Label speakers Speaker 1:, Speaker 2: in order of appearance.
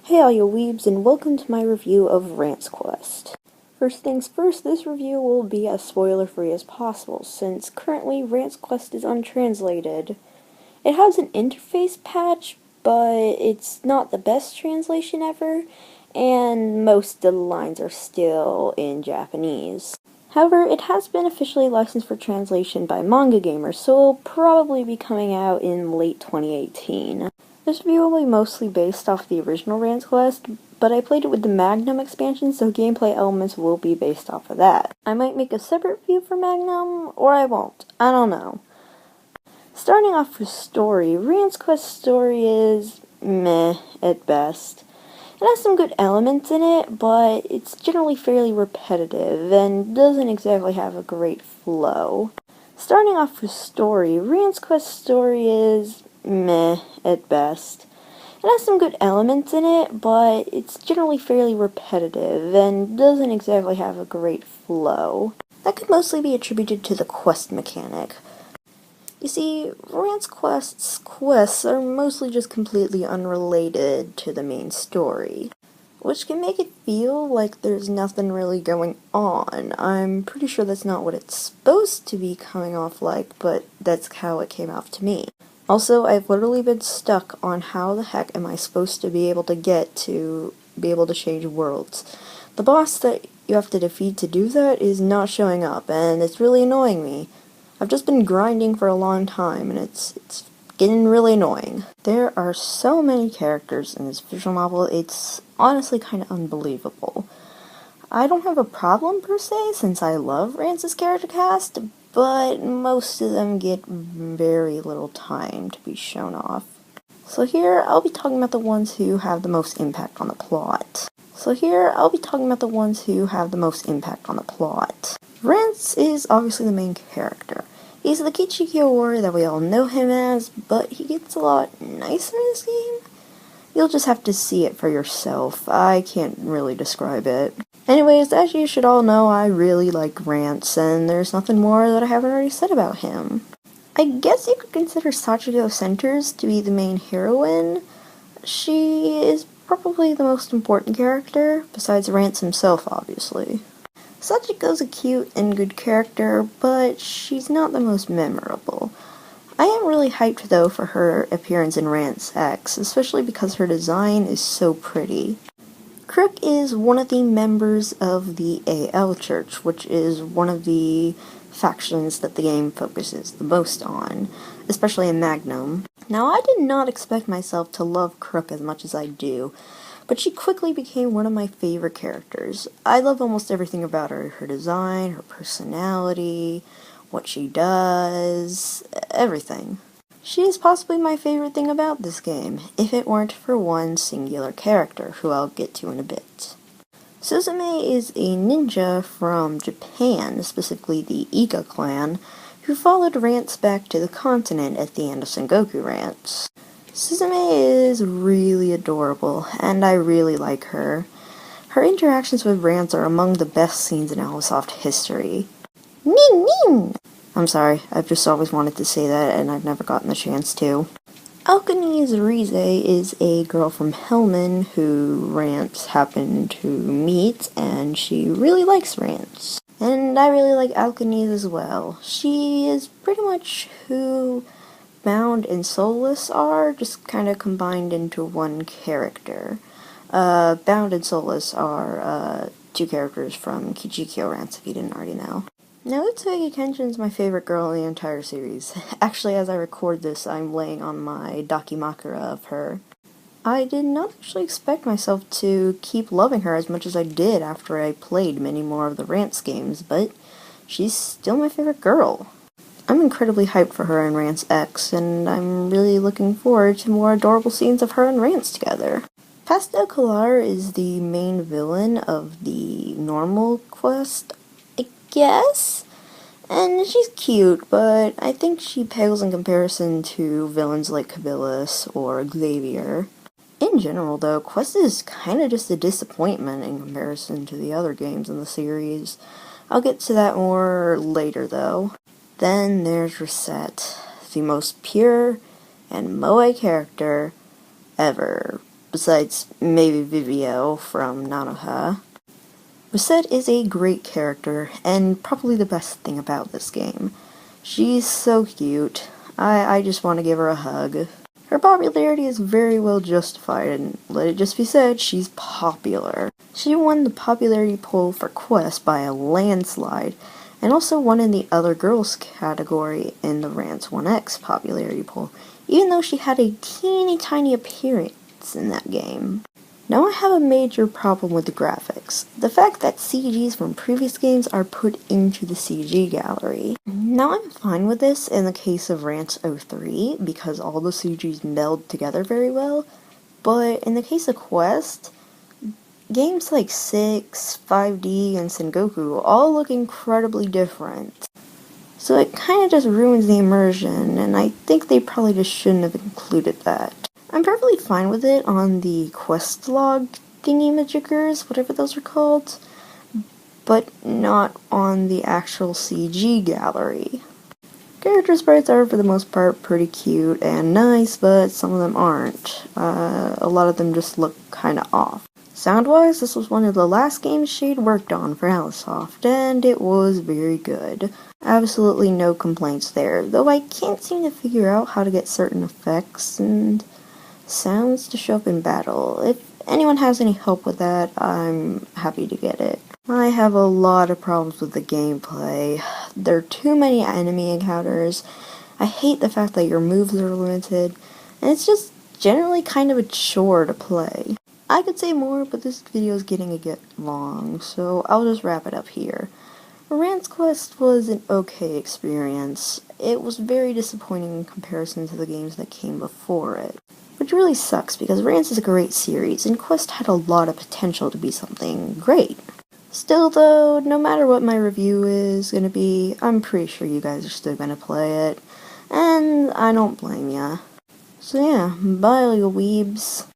Speaker 1: Hey all you weebs, and welcome to my review of Rance Quest. First things first, this review will be as spoiler-free as possible, since currently Rance Quest is untranslated. It has an interface patch, but it's not the best translation ever, and most of the lines are still in Japanese. However, it has been officially licensed for translation by Manga Gamer, so it'll probably be coming out in late 2018. This review will be mostly based off the original Rance Quest, but I played it with the Magnum expansion, so gameplay elements will be based off of that. I might make a separate review for Magnum, or I won't. I don't know. Starting off with story, Rance Quest's story is meh at best. It has some good elements in it, but it's generally fairly repetitive and doesn't exactly have a great flow. Starting off with story, Rance Quest's story is meh at best. It has some good elements in it, but it's generally fairly repetitive and doesn't exactly have a great flow. That could mostly be attributed to the quest mechanic. You see, Rance Quest's quests are mostly just completely unrelated to the main story, which can make it feel like there's nothing really going on. I'm pretty sure that's not what it's supposed to be coming off like, but that's how it came off to me. Also, I've literally been stuck on how the heck am I supposed to be able to get to be able to change worlds. The boss that you have to defeat to do that is not showing up, and it's really annoying me. I've just been grinding for a long time, and it's getting really annoying. There are so many characters in this visual novel, it's honestly kind of unbelievable. I don't have a problem per se, since I love Rance's character cast, but most of them get very little time to be shown off. So here, I'll be talking about the ones who have the most impact on the plot. Rance is obviously the main character. He's the Kichikyo warrior that we all know him as, but he gets a lot nicer in this game. You'll just have to see it for yourself. I can't really describe it. Anyways, as you should all know, I really like Rance, and there's nothing more that I haven't already said about him. I guess you could consider Sachiko Centers to be the main heroine. She is probably the most important character, besides Rance himself, obviously. Sachiko's a cute and good character, but she's not the most memorable. I am really hyped though for her appearance in Rance X, especially because her design is so pretty. Crook is one of the members of the AL Church, which is one of the factions that the game focuses the most on, especially in Magnum. Now, I did not expect myself to love Crook as much as I do, but she quickly became one of my favorite characters. I love almost everything about her. Her design, her personality, what she does, everything. She is possibly my favorite thing about this game, if it weren't for one singular character, who I'll get to in a bit. Suzume is a ninja from Japan, specifically the Iga clan, who followed Rance back to the continent at the end of Sengoku Rance. Suzume is really adorable, and I really like her. Her interactions with Rance are among the best scenes in Alisoft history. Ning ning! I'm sorry, I've just always wanted to say that, and I've never gotten the chance to. Alkanese Rize is a girl from Hellman who Rance happened to meet, and she really likes Rance. And I really like Alkanese as well. She is pretty much who Bound and Soulless are, just kind of combined into one character. Bound and Soulless are two characters from Kichikyo Rance, if you didn't already know. Now, Utsugi Kenshin's my favorite girl in the entire series. Actually, as I record this, I'm laying on my Dakimakura of her. I did not actually expect myself to keep loving her as much as I did after I played many more of the Rance games, but she's still my favorite girl. I'm incredibly hyped for her in Rance X, and I'm really looking forward to more adorable scenes of her and Rance together. Pastel Kalar is the main villain of the normal quest, I guess? And she's cute, but I think she pales in comparison to villains like Kabilis or Xavier. In general, though, Quest is kinda just a disappointment in comparison to the other games in the series. I'll get to that more later, though. Then there's Reset, the most pure and moe character ever. besides maybe Vivio from Nanoha. Rosette is a great character, and probably the best thing about this game. She's so cute. I just want to give her a hug. Her popularity is very well justified, and let it just be said, she's popular. She won the popularity poll for Quest by a landslide, and also won in the Other Girls category in the Rance 1X popularity poll, even though she had a teeny tiny appearance in that game. Now I have a major problem with the graphics. The fact that CGs from previous games are put into the CG gallery. Now I'm fine with this in the case of Rance 03 because all the CGs meld together very well, but in the case of Quest, games like 6, 5D, and Sengoku all look incredibly different. So it kinda just ruins the immersion, and I think they probably just shouldn't have included that. I'm perfectly fine with it on the quest log thingy-majiggers, whatever those are called, but not on the actual CG gallery. Character sprites are, for the most part, pretty cute and nice, but some of them aren't. A lot of them just look kinda off. Sound-wise, this was one of the last games she'd worked on for Alisoft, and it was very good. Absolutely no complaints there, though I can't seem to figure out how to get certain effects and sounds to show up in battle. If anyone has any help with that, I'm happy to get it. I have a lot of problems with the gameplay. There are too many enemy encounters. I hate the fact that your moves are limited, and it's just generally kind of a chore to play. I could say more, but this video is getting a bit long, so I'll just wrap it up here. Rance Quest was an okay experience. It was very disappointing in comparison to the games that came before it. Which really sucks because Rance is a great series, and Quest had a lot of potential to be something great. Still though, no matter what my review is gonna be, I'm pretty sure you guys are still gonna play it, and I don't blame ya. So yeah, bye little weebs.